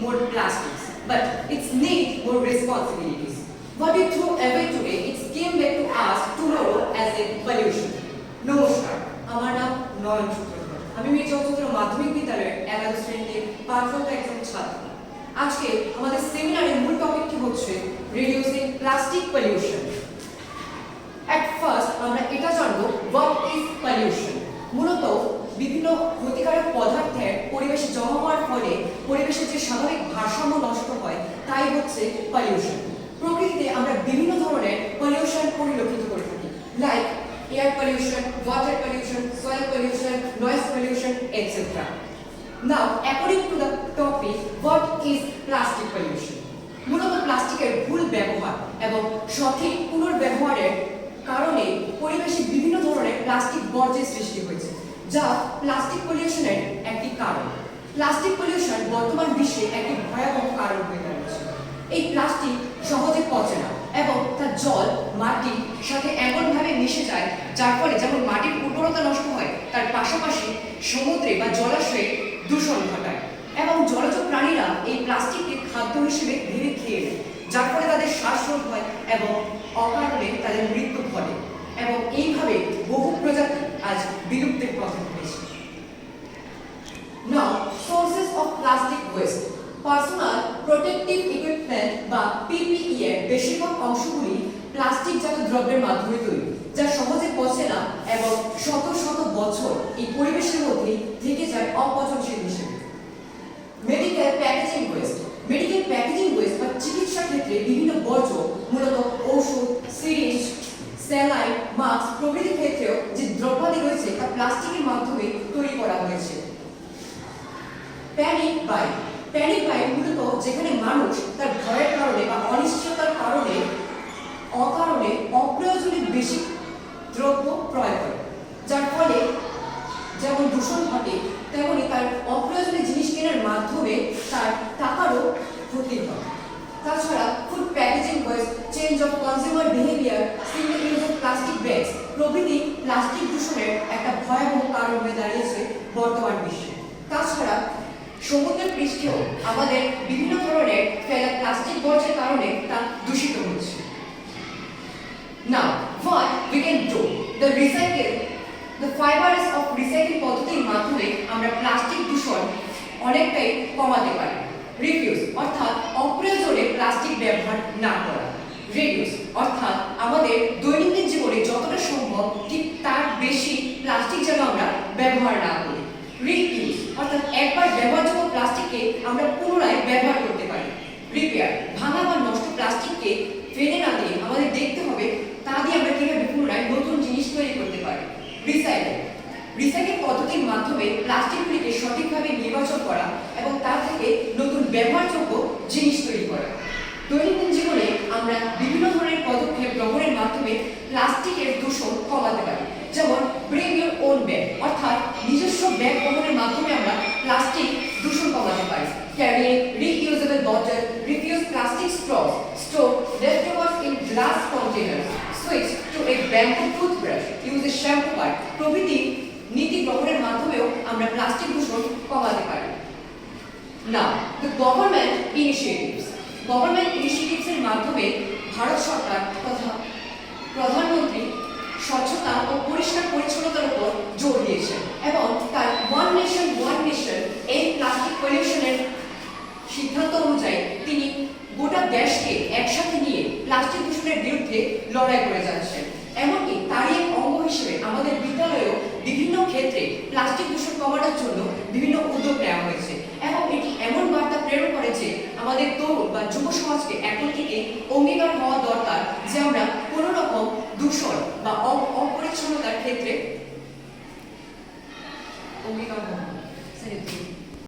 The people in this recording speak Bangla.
more plastics, but it's need more responsibilities. What we throw away today, it's came back to us tomorrow as a pollution. নমস্কার, আমার নাম নয়ন সূত্রধর। আমি মির্জাচন্দ্র মাধ্যমিক বিদ্যালয়ের 11 শ্রেণীতে পাঠরত একজন ছাত্র। আজকে আমাদের সেমিনারের মূল টপিকটি হচ্ছে reducing plastic pollution. At first আমরা এটা জানবো what is pollution। মূলত বিভিন্ন ক্ষতিকারক পদার্থের পরিবেশে জমা হওয়ার ফলে পরিবেশের যে স্বাভাবিক ভারসাম্য নষ্ট হয় তাই হচ্ছে পলিউশন। প্রকৃতিতে আমরা বিভিন্ন ধরনের পলিউশন পরিলক্ষিত করে থাকি, like air pollution, water pollution, soil pollution, noise pollution, etcetera. Now, according to the topic, what is plastic pollution? মূলত প্লাস্টিকের ভুল ব্যবহার এবং সঠিক পুনর্ব্যবহারের কারণে পরিবেশে বিভিন্ন ধরনের প্লাস্টিক বর্জ্যের সৃষ্টি হয়েছে, যা প্লাস্টিক পলিউশনের একটি কারণ। প্লাস্টিক পলিউশন বর্তমান বিশ্বে একটি ভয়াবহ কারণ হয়ে দাঁড়িয়েছে। এই প্লাস্টিক সহজে পচে না এবং তার জল, মাটির সাথে এমনভাবে মিশে যায় যার ফলে যেমন মাটির উর্বরতা নষ্ট হয়, তার পাশাপাশি সমুদ্রে বা জলাশয়ে দূষণ ঘটায় এবং জলজ প্রাণীরা এই প্লাস্টিককে খাদ্য হিসেবে ভেবে খেয়ে নেয়, যার ফলে তাদের শ্বাসরোগ হয় এবং অকারণে তাদের মৃত্যু ঘটে এবং এইভাবে বহু প্রজাতি আজ বিলুপ্তির পথে রয়েছে। Now, sources of plastic waste. Personal protective equipment বা পিপিই এর বেশিরভাগ অংশগুলি প্লাস্টিকজাত দ্রব্যের মাধ্যমে তৈরি, যা সহজে পচে না এবং শত শত বছর এই পরিবেশের মধ্যে থেকে যায় অপচনশীল হিসেবে। Medical packaging West. Medical packaging West বা চিকিৎসা ক্ষেত্রে বিভিন্ন বর্জ্য, মূলত ঔষধ, সিরিঞ্জ, স্যালাইন, মাস্ক প্রভৃতি ক্ষেত্রেও যে দ্রব্যাদি রয়েছে তা প্লাস্টিকের মাধ্যমে তৈরি করা হয়েছে। Panic by. প্যানিক বাই মূলত যেখানে মানুষ তার ভয়ের কারণে বা অনিশ্চয়তার কারণে অকারণে অপ্রয়োজনে বেশি দ্রব্য ক্রয় করে, যার ফলে যেমন দূষণ ঘটে তেমনি তার অপ্রয়োজনে জিনিস কেনার মাধ্যমে তার টাকারও ক্ষতি হয়। তাছাড়া food packaging West, change of consumer behaviour, single use of plastic bags প্রভৃতি প্লাস্টিক দূষণের একটা ভয়াবহ কারণ হয়ে দাঁড়িয়েছে বর্তমান বিশ্বে। তাছাড়া সমুদ্রের পৃষ্ঠেও আমাদের বিভিন্ন ধরনের ফেলা প্লাস্টিক বর্জ্যের কারণে তা দূষিত হচ্ছে। Now, what we can do? The fibers of recycling পদ্ধতির মাধ্যমে আমরা প্লাস্টিক দূষণ অনেকটাই কমাতে পারি। রিডিউস অর্থাৎ অপ্রয়োজনে প্লাস্টিক ব্যবহার না করা। রিডিউস অর্থাৎ আমাদের দৈনন্দিন জীবনে যতটা সম্ভব ঠিক তার বেশি প্লাস্টিক যেন আমরা ব্যবহার না করি। রিইউজ অর্থাৎ একবার ব্যবহারযোগ্য প্লাস্টিককে আমরা পুনরায় ব্যবহার করতে পারি। রিপেয়ার ভাঙা বা নষ্ট প্লাস্টিককে ফেলে না দিয়ে আমাদের দেখতে হবে তা দিয়ে আমরা কিভাবে পুনরায় নতুন জিনিস তৈরি করতে পারি। রিসাইকেল। রিসাইকেল পদ্ধতির মাধ্যমে প্লাস্টিকগুলিকে সঠিকভাবে নির্বাচন করা এবং তা থেকে নতুন ব্যবহারযোগ্য জিনিস তৈরি করা। দৈনন্দিন জীবনে আমরা বিভিন্ন ধরনের পদক্ষেপ গ্রহণের মাধ্যমে প্লাস্টিকের দূষণ কমাতে পারি, যেমন ব্রিং ইউর ওন ব্যাগ অর্থাৎ নিজস্ব ব্যাগ গ্রহণের মাধ্যমে আমরা প্লাস্টিক দূষণ কমাতে পারি। Carrying reusable bottle, refuse plastic Strauss, store leftovers in glass containers, switch to a bamboo toothbrush, use a shampoo bar প্রভৃতি নীতি গ্রহণের মাধ্যমেও আমরা প্লাস্টিক দূষণ কমাতে পারি। Now, the government initiatives. Government initiatives এর মাধ্যমে ভারত সরকার তথা প্রধানমন্ত্রী স্বচ্ছতা ও পরিষ্কার পরিচ্ছন্নতার উপর জোর দিয়েছেন এবং তার ওয়ান নেশন ওয়ান মিশন এই প্লাস্টিক পলিউশনের সিদ্ধান্ত অনুযায়ী তিনি গোটা দেশকে একসাথে নিয়ে প্লাস্টিক দূষণের বিরুদ্ধে লড়াই করে যাচ্ছেন। এমনকি তারই এক অঙ্গ হিসেবে আমাদের বিদ্যালয়েও বিভিন্ন ক্ষেত্রে প্লাস্টিক দূষণ কমানোর জন্য বিভিন্ন উদ্যোগ নেওয়া হয়েছে এবং এটি এমন বার্তা প্রেরণ করে যে আমাদের তরুণ বা যুব সমাজকে এখন থেকে অঙ্গীকার হওয়া দরকার যে আমরা কোনো রকম দূষণ বা অপরিচ্ছন্নতার ক্ষেত্রে অঙ্গীকার হব।